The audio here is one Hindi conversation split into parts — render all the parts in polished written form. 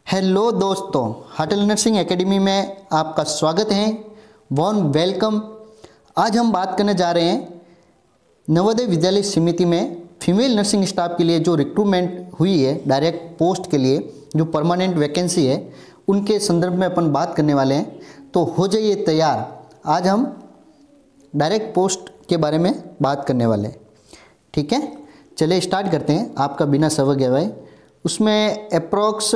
हेलो दोस्तों, होटल नर्सिंग एकेडमी में आपका स्वागत है। Warm welcome. आज हम बात करने जा रहे हैं नवोदय विद्यालय समिति में फीमेल नर्सिंग स्टाफ के लिए जो रिक्रूटमेंट हुई है डायरेक्ट पोस्ट के लिए, जो परमानेंट वैकेंसी है, उनके संदर्भ में अपन बात करने वाले हैं। तो हो जाइए तैयार, आज हम डायरेक्ट पोस्ट के बारे में बात करने वाले हैं। ठीक है, चलिए स्टार्ट करते हैं आपका बिना समय गवाए। उसमें approx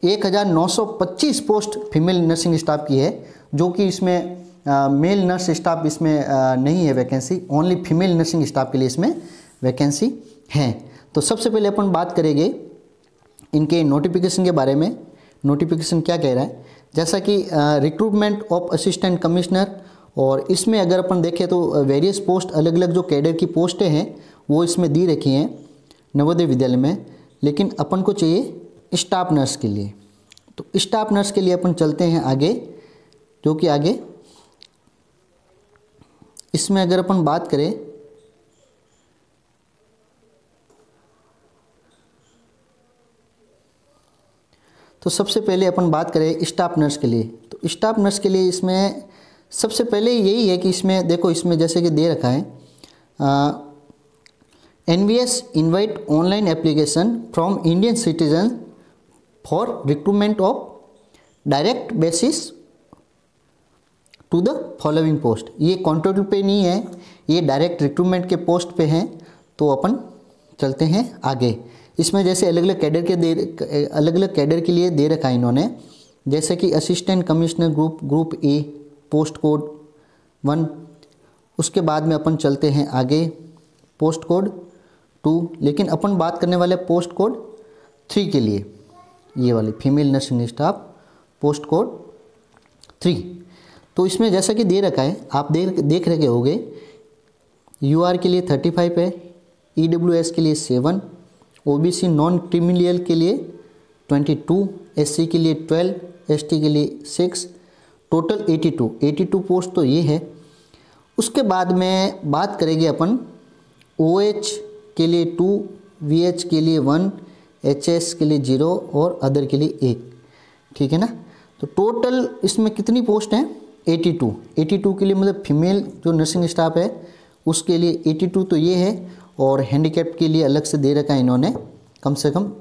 1925 post female nursing staff की है, जो कि इसमें मेल नर्स स्टाफ इसमें नहीं है vacancy, only female nursing staff के लिए इसमें वैकेंसी है। तो सबसे पहले अपन बात करेंगे इनके नोटिफिकेशन के बारे में। नोटिफिकेशन क्या कह रहा है, जैसा कि रिक्रूटमेंट ऑफ असिस्टेंट कमिश्नर, और इसमें अगर अपन देखें तो वेरियस पोस्ट, अलग अलग जो कैडर की पोस्टें हैं वो इसमें दी रखी हैं नवोदय विद्यालय में। लेकिन अपन को चाहिए स्टाफ नर्स के लिए, तो स्टाफ नर्स के लिए अपन चलते हैं आगे, जो कि आगे इसमें अगर अपन बात करें तो सबसे पहले अपन बात करें स्टाफ नर्स के लिए। तो स्टाफ नर्स के लिए इसमें सबसे पहले यही है कि इसमें देखो, इसमें जैसे कि दे रखा है NVS invite online application from Indian citizen for recruitment of direct basis to the following post. ये कॉन्ट्रैक्ट पे नहीं है, ये डायरेक्ट रिक्रूटमेंट के पोस्ट पे हैं। तो अपन चलते हैं आगे। इसमें जैसे अलग अलग कैडर के लिए दे रखा है इन्होंने, जैसे कि assistant commissioner group A post code 1। उसके बाद में अपन चलते हैं आगे पोस्ट कोड 2, लेकिन अपन बात करने वाले पोस्ट कोड 3 के लिए, ये वाली female nursing staff post code 3। तो इसमें जैसा कि दे रखा है, आप देख रहे होंगे, यूआर के लिए 35 है, ईडब्ल्यूएस के लिए 7, ओबीसी नॉन क्रिमिनल के लिए 22, एससी के लिए 12, एसटी के लिए 6, टोटल 82 पोस्ट तो ये है। उसके बाद में बात करेंगे अपन ओएच के लिए 2, वीएच के लिए 1, एचएस के लिए 0 और अदर के लिए 1। ठीक है ना। तो टोटल इसमें कितनी पोस्ट हैं? 82 के लिए, मतलब फीमेल जो नर्सिंग स्टाफ है उसके लिए 82 तो ये है, और हैंडीकैप के लिए अलग से दे रखा है इन्होंने, कम से कम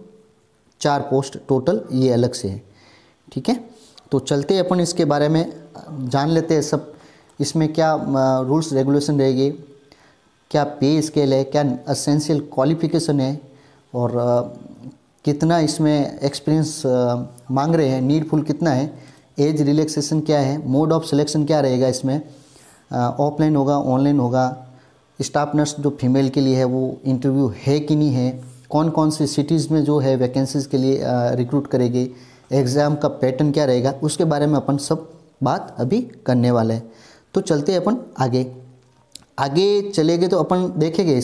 4 पोस्ट टोटल ये अलग से है। ठीक है, तो चलते हैं अपन इसके बारे में जान लेते हैं सब, इसमें क्या रूल्स रेगुलेशन रहेगी, क्या पे स्केल है, क्या एसेंशियल क्वालिफिकेशन है, और कितना इसमें एक्सपीरियंस मांग रहे हैं, नीडफुल कितना है, एज रिलैक्सेशन क्या है, मोड ऑफ सिलेक्शन क्या रहेगा, इसमें ऑफलाइन होगा ऑनलाइन होगा, स्टाफ नर्स जो फीमेल के लिए है वो इंटरव्यू है कि नहीं है, कौन कौन सी सिटीज़ में जो है वैकेंसीज़ के लिए रिक्रूट करेगी, एग्ज़ाम का पैटर्न क्या रहेगा, उसके बारे में अपन सब बात अभी करने वाले हैं। तो चलते हैं अपन आगे चलेंगे तो अपन देखेंगे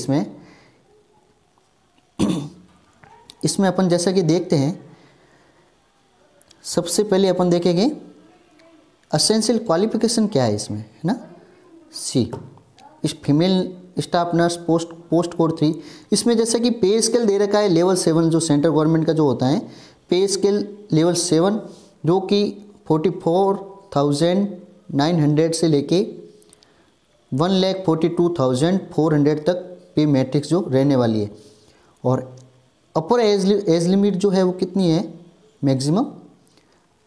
इसमें अपन जैसा कि देखते हैं, सबसे पहले अपन देखेंगे एसेंशियल क्वालिफिकेशन क्या है इसमें, है ना। सी, इस female staff nurse post code 3, इसमें जैसा कि पे स्केल दे रखा है लेवल 7, जो सेंट्रल गवर्नमेंट का जो होता है पे स्केल लेवल 7, जो कि 44,900 से लेके 1,42,400 तक पे मैट्रिक्स जो रहने वाली है। और अपर एज लिमिट जो है वो कितनी है, मैक्सिमम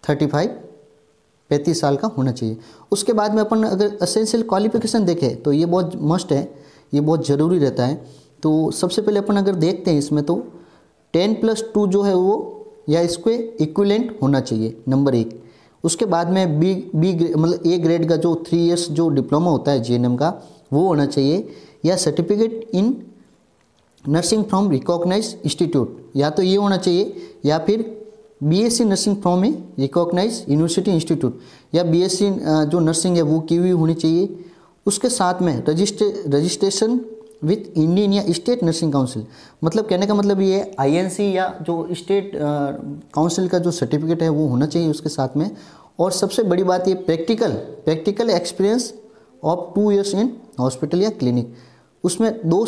35 साल का होना चाहिए। उसके बाद में अपन अगर एसेंशियल क्वालिफिकेशन देखें तो ये बहुत मस्ट है, ये बहुत ज़रूरी रहता है। तो सबसे पहले अपन अगर देखते हैं इसमें तो 10+2 जो है वो या इसके इक्विवेलेंट होना चाहिए, नंबर 1। उसके बाद में बी मतलब ए ग्रेड का जो 3 इयर्स जो डिप्लोमा होता है जीएनएम का, वो होना चाहिए, या certificate in nursing from recognise institute, या तो ये होना चाहिए, या फिर BSc nursing from a recognise university institute, या बीएससी जो नर्सिंग है वो की हुई होनी चाहिए। उसके साथ में रजिस्ट्रेशन विथ इंडियन या स्टेट नर्सिंग काउंसिल, मतलब कहने का मतलब ये है आईएनसी या जो स्टेट काउंसिल का जो सर्टिफिकेट है वो होना चाहिए उसके साथ में। और सबसे बड़ी बात ये practical experience of 2 years in hospital या क्लिनिक, उसमें दो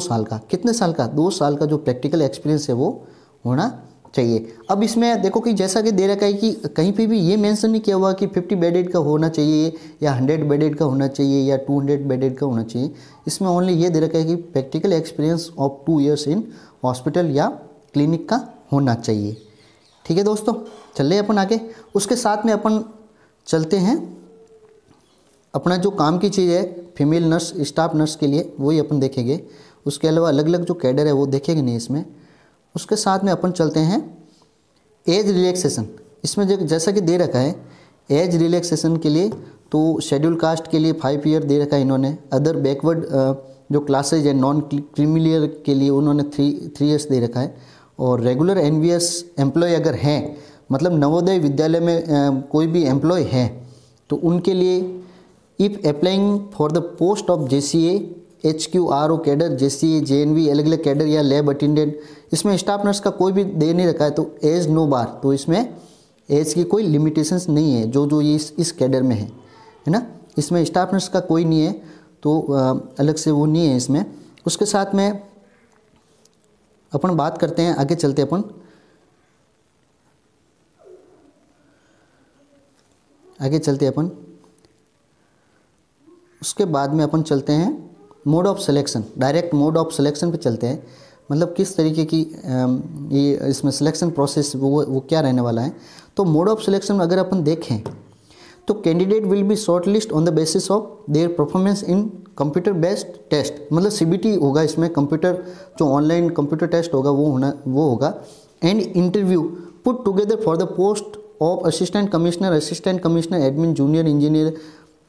साल का, कितने साल का, 2 साल का जो प्रैक्टिकल एक्सपीरियंस है वो होना चाहिए। अब इसमें देखो कि जैसा कि दे रखा है कि कहीं पे भी ये मेंशन नहीं किया हुआ कि 50 बेडेड का होना चाहिए या 100 बेडेड का होना चाहिए या 200 बेडेड का होना चाहिए। इसमें ओनली ये दे रखा है कि practical experience of 2 years in hospital या क्लिनिक का होना चाहिए। ठीक है दोस्तों, चल रहे अपन आगे। उसके साथ में अपन चलते हैं, अपना जो काम की चीज़ है फीमेल नर्स, स्टाफ नर्स के लिए वही अपन देखेंगे। उसके अलावा अलग अलग जो कैडर है वो देखेंगे नहीं इसमें। उसके साथ में अपन चलते हैं एज रिलैक्सेशन। इसमें जैसा कि दे रखा है एज रिलैक्सेशन के लिए तो शेड्यूल कास्ट के लिए 5 ईयर दे रखा है इन्होंने। अदर बैकवर्ड जो क्लासेज है नॉन क्रीमिलियर के लिए उन्होंने 3 ईयर्स दे रखा है। और रेगुलर एनवीएस एम्प्लॉय अगर हैं, मतलब नवोदय विद्यालय में कोई भी एम्प्लॉय है तो उनके लिए if applying for the post of JCA, HQRO cadre, JCA, JNV अलग अलग कैडर या लैब अटेंडेंट, इसमें स्टाफ नर्स का कोई भी दे नहीं रखा है तो एज नो बार, तो इसमें एज की कोई लिमिटेशंस नहीं है जो ये इस कैडर में है ना। इसमें स्टाफ नर्स का कोई नहीं है तो अलग से वो नहीं है इसमें। उसके साथ में अपन बात करते हैं, आगे चलते हैं अपन, आगे चलते हैं अपन। उसके बाद में अपन चलते हैं mode of selection, direct mode of selection पे चलते हैं। मतलब किस तरीके की ये इसमें सिलेक्शन प्रोसेस वो क्या रहने वाला है। तो मोड ऑफ सिलेक्शन अगर अपन देखें तो candidate will be short list on the basis of their performance in computer based test, मतलब CBT होगा इसमें, कंप्यूटर जो ऑनलाइन कंप्यूटर टेस्ट होगा वो होगा। And interview put together for the post of assistant commissioner, admin, junior engineer,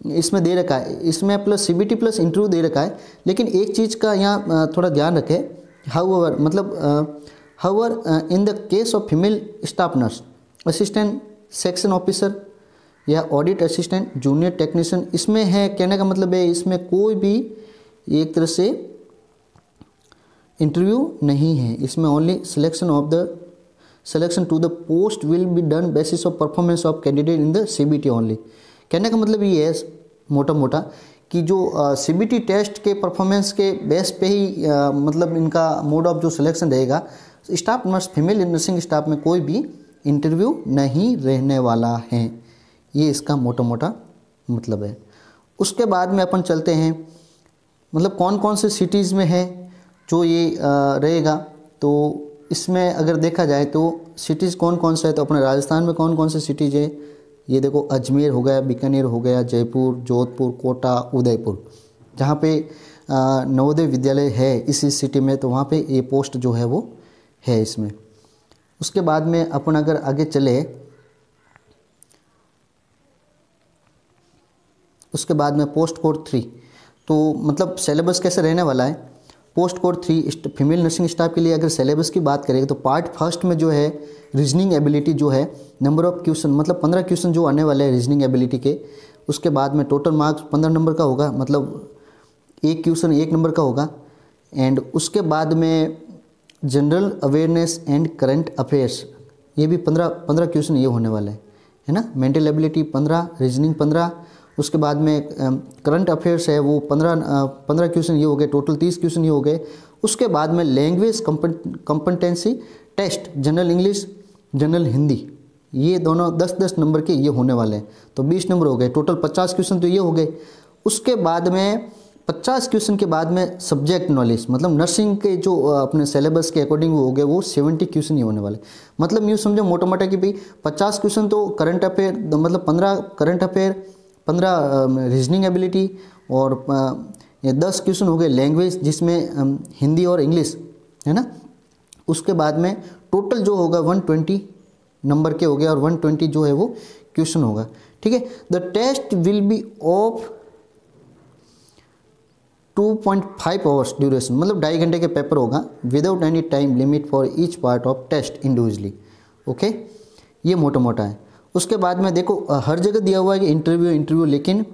इसमें दे रखा है। इसमें प्लस CBT प्लस इंटरव्यू दे रखा है। लेकिन एक चीज़ का यहाँ थोड़ा ध्यान रखें, हाउएवर मतलब however in the case of female staff nurse, assistant section officer या ऑडिट असिस्टेंट, जूनियर टेक्नीशियन, इसमें है कहने का मतलब है इसमें कोई भी एक तरह से इंटरव्यू नहीं है। इसमें only selection to the post will be done basis of performance of candidate in the CBT only. कहने का मतलब ये है मोटा मोटा कि जो CBT टेस्ट के परफॉर्मेंस के बेस पे ही मतलब इनका मोड ऑफ जो सिलेक्शन रहेगा। Staff nurse, female nursing staff में कोई भी इंटरव्यू नहीं रहने वाला है, ये इसका मोटा मोटा मतलब है। उसके बाद में अपन चलते हैं, मतलब कौन कौन से सिटीज़ में है जो ये रहेगा। तो इसमें अगर देखा जाए तो सिटीज़ कौन कौन सा है, तो अपने राजस्थान में कौन कौन से सिटीज़ है, ये देखो अजमेर हो गया, बीकानेर हो गया, जयपुर, जोधपुर, कोटा, उदयपुर, जहाँ पे नवोदय विद्यालय है इसी सिटी में, तो वहाँ पे ये पोस्ट जो है वो है इसमें। उसके बाद में अपन अगर आगे चले, उसके बाद में पोस्ट कोड 3, तो मतलब सिलेबस कैसे रहने वाला है। Post code 3 female nursing staff के लिए अगर सिलेबस की बात करें तो पार्ट फर्स्ट में जो है रीजनिंग एबिलिटी जो है, नंबर ऑफ क्वेश्चन मतलब 15 क्वेश्चन जो आने वाले हैं रीजनिंग एबिलिटी के। उसके बाद में टोटल मार्क्स 15 नंबर का होगा, मतलब एक क्वेश्चन 1 नंबर का होगा। एंड उसके बाद में general awareness and current affairs, ये भी 15 क्वेश्चन ये होने वाले है ना। मेंटल एबिलिटी 15, रीजनिंग 15, उसके बाद में करंट अफेयर्स है वो 15 क्वेश्चन ये हो गए, टोटल 30 क्वेश्चन ये हो गए। उसके बाद में language competency test, general English, general Hindi, ये दोनों 10-10 नंबर के ये होने वाले हैं, तो 20 नंबर हो गए, टोटल 50 क्वेश्चन तो ये हो गए। उसके बाद में 50 क्वेश्चन के बाद में सब्जेक्ट नॉलेज, मतलब नर्सिंग के जो अपने सिलेबस के अकॉर्डिंग वो हो गए, वो 70 क्वेश्चन ही होने वाले। मतलब यूँ समझो मोटा मोटा कि भाई 50 क्वेश्चन तो करंट अफेयर, मतलब 15 करंट अफेयर, 15 रीजनिंग एबिलिटी और 10 क्वेश्चन हो गए लैंग्वेज जिसमें हिंदी और इंग्लिश है ना। उसके बाद में टोटल जो होगा 120 नंबर के हो गए और 120 जो है वो क्वेश्चन होगा, ठीक है। The test will be of 2.5 hours duration, मतलब 2.5 घंटे के पेपर होगा, without any time limit for each part of test individually, okay. ये मोटा मोटा है। उसके बाद में देखो हर जगह दिया हुआ है कि इंटरव्यू, लेकिन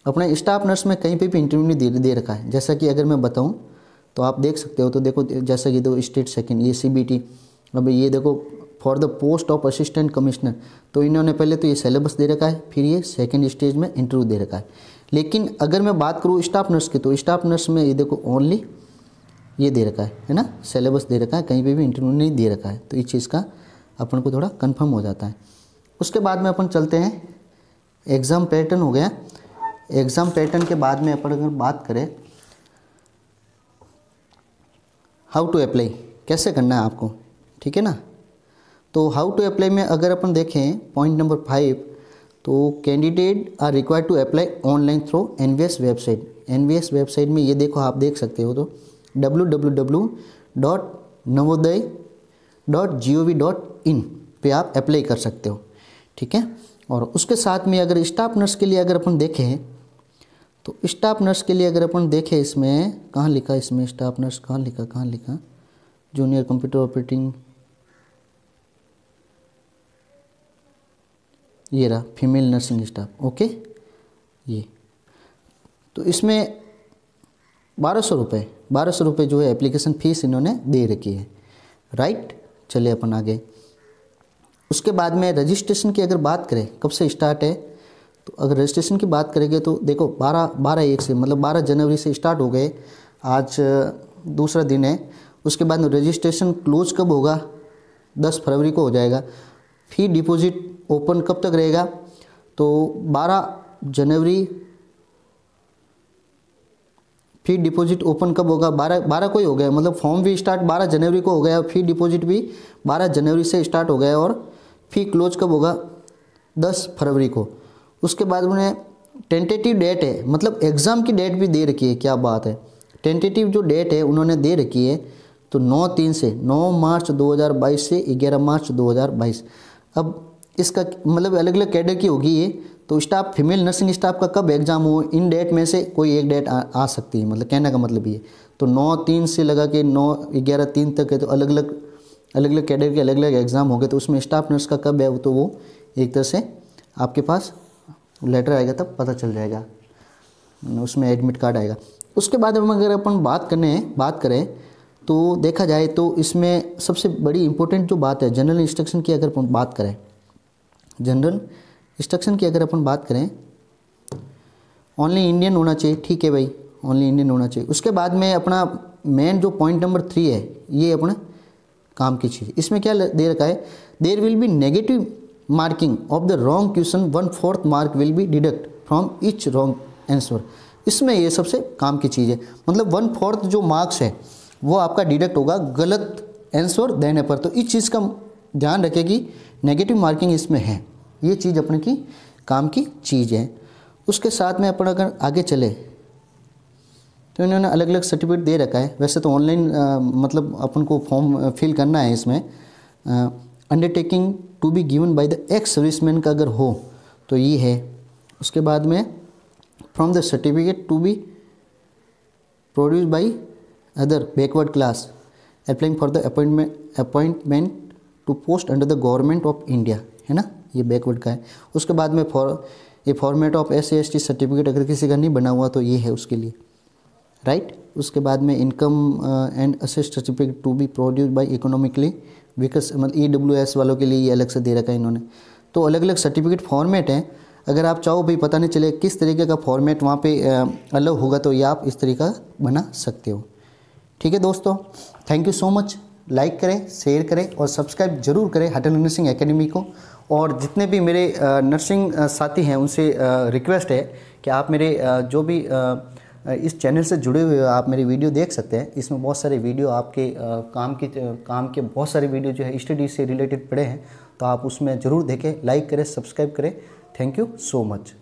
अपने स्टाफ नर्स में कहीं पे भी इंटरव्यू नहीं दे रखा है। जैसा कि अगर मैं बताऊं तो आप देख सकते हो, तो देखो जैसा कि दो स्टेट सेकंड ये CBT, अब ये देखो for the post of assistant commissioner, तो इन्होंने पहले तो ये सिलेबस दे रखा है, फिर ये सेकंड स्टेज में इंटरव्यू दे रखा है। लेकिन अगर मैं बात करूँ स्टाफ नर्स की, तो स्टाफ नर्स में ये देखो ओनली ये दे रखा है ना, सिलेबस दे रखा है, कहीं पे भी इंटरव्यू नहीं दे रखा है, तो इस चीज़ का अपन को थोड़ा कंफर्म हो जाता है। उसके बाद में अपन चलते हैं एग्ज़ाम पैटर्न हो गया। एग्ज़ाम पैटर्न के बाद में अपन अगर बात करें हाउ टू अप्लाई, कैसे करना है आपको, ठीक है ना। तो हाउ टू अप्लाई में अगर अपन देखें पॉइंट नंबर 5, तो candidate are required to apply online through NVS website. NVS website में ये देखो आप देख सकते हो, तो www.navodaya.gov.in पे आप अप्लाई कर सकते हो, ठीक है। और उसके साथ में अगर स्टाफ नर्स के लिए अगर अपन देखें, तो स्टाफ नर्स के लिए अगर अपन देखें, इसमें कहाँ लिखा, इसमें स्टाफ नर्स कहाँ लिखा, जूनियर कंप्यूटर ऑपरेटिंग, ये रहा फीमेल नर्सिंग स्टाफ, ओके। ये तो इसमें 1200 रुपये जो है एप्लीकेशन फ़ीस इन्होंने दे रखी है, राइट। चलिए अपन आगे। उसके बाद में रजिस्ट्रेशन की अगर बात करें कब से स्टार्ट है, तो अगर रजिस्ट्रेशन की बात करेंगे तो देखो 12/1 से, मतलब 12 जनवरी से स्टार्ट हो गए, आज दूसरा दिन है। उसके बाद में रजिस्ट्रेशन क्लोज कब होगा, 10 फरवरी को हो जाएगा। फी डिपॉजिट ओपन कब तक रहेगा, तो 12 जनवरी। फी डिपॉजिट ओपन कब होगा, 12 को ही हो गया, मतलब फॉर्म भी स्टार्ट 12 जनवरी को हो गया, फी डिपॉजिट भी 12 जनवरी से स्टार्ट हो गया, और फी क्लोज कब होगा, 10 फरवरी को। उसके बाद उन्हें टेंटेटिव डेट है, मतलब एग्ज़ाम की डेट भी दे रखी है, क्या बात है। टेंटेटिव जो डेट है उन्होंने दे रखी है, तो 9 मार्च 2022 से 11 मार्च 2022। अब इसका मतलब अलग अलग कैडर की होगी ये, तो स्टाफ फीमेल नर्सिंग स्टाफ का कब एग्ज़ाम हो, इन डेट में से कोई एक डेट आ सकती है, मतलब कहने का मतलब ये। तो 9/3 से लगा के 9/11/3 तक है, तो अलग अलग कैडर के अलग अलग एग्ज़ाम हो गए, तो उसमें स्टाफ नर्स का कब है, तो वो एक तरह से आपके पास लेटर आएगा तब पता चल जाएगा, उसमें एडमिट कार्ड आएगा। उसके बाद हम अगर अपन बात करें तो देखा जाए तो इसमें सबसे बड़ी इंपॉर्टेंट जो बात है जनरल इंस्ट्रक्शन की, अगर अपन बात करें जनरल इंस्ट्रक्शन की अगर अपन बात करें, ओनली इंडियन होना चाहिए, ठीक है भाई, ओनली इंडियन होना चाहिए। उसके बाद में अपना मेन जो पॉइंट नंबर 3 है, ये अपना काम की चीज़, इसमें क्या दे रखा है, there will be negative marking of the wrong question, 1/4 mark will be deduct from each wrong answer. इसमें ये सबसे काम की चीज़ है, मतलब 1/4 जो मार्क्स है वो आपका डिडक्ट होगा गलत आंसर देने पर। तो इस चीज़ का ध्यान रखें कि नेगेटिव मार्किंग इसमें है, ये चीज़ अपने की काम की चीज़ है। उसके साथ में अपन अगर आगे चले तो इन्होंने अलग अलग सर्टिफिकेट दे रखा है। वैसे तो ऑनलाइन मतलब अपन को फॉर्म फिल करना है इसमें। Undertaking to be given by the ex serviceman का अगर हो तो ये है। उसके बाद में from the certificate to be produce by other backward class applying for the appointment to post under the government of India, है ना, ये बैकवर्ड का है। उसके बाद में फॉर्मेट ऑफ SC/ST सर्टिफिकेट अगर किसी का नहीं बना हुआ तो ये है उसके लिए, राइट। उसके बाद में income and asset certificate to be produce by economically weaker, मतलब EWS वालों के लिए ये अलग से दे रखा है इन्होंने। तो अलग अलग सर्टिफिकेट फॉर्मेट हैं, अगर आप चाहो भाई पता नहीं चले किस तरीके का फॉर्मेट वहाँ पे अलग होगा तो ये आप इस तरीका बना सकते हो, ठीक है दोस्तों। Thank you so much. Like करें, शेयर करें और सब्सक्राइब जरूर करें होटल नर्सिंग एकेडमी को। और जितने भी मेरे नर्सिंग साथी हैं उनसे रिक्वेस्ट है कि आप मेरे जो भी इस चैनल से जुड़े हुए आप मेरी वीडियो देख सकते हैं। इसमें बहुत सारे वीडियो आपके काम के बहुत सारे वीडियो जो है स्टडी से रिलेटेड पड़े हैं, तो आप उसमें ज़रूर देखें, लाइक करें, सब्सक्राइब करें। Thank you so much.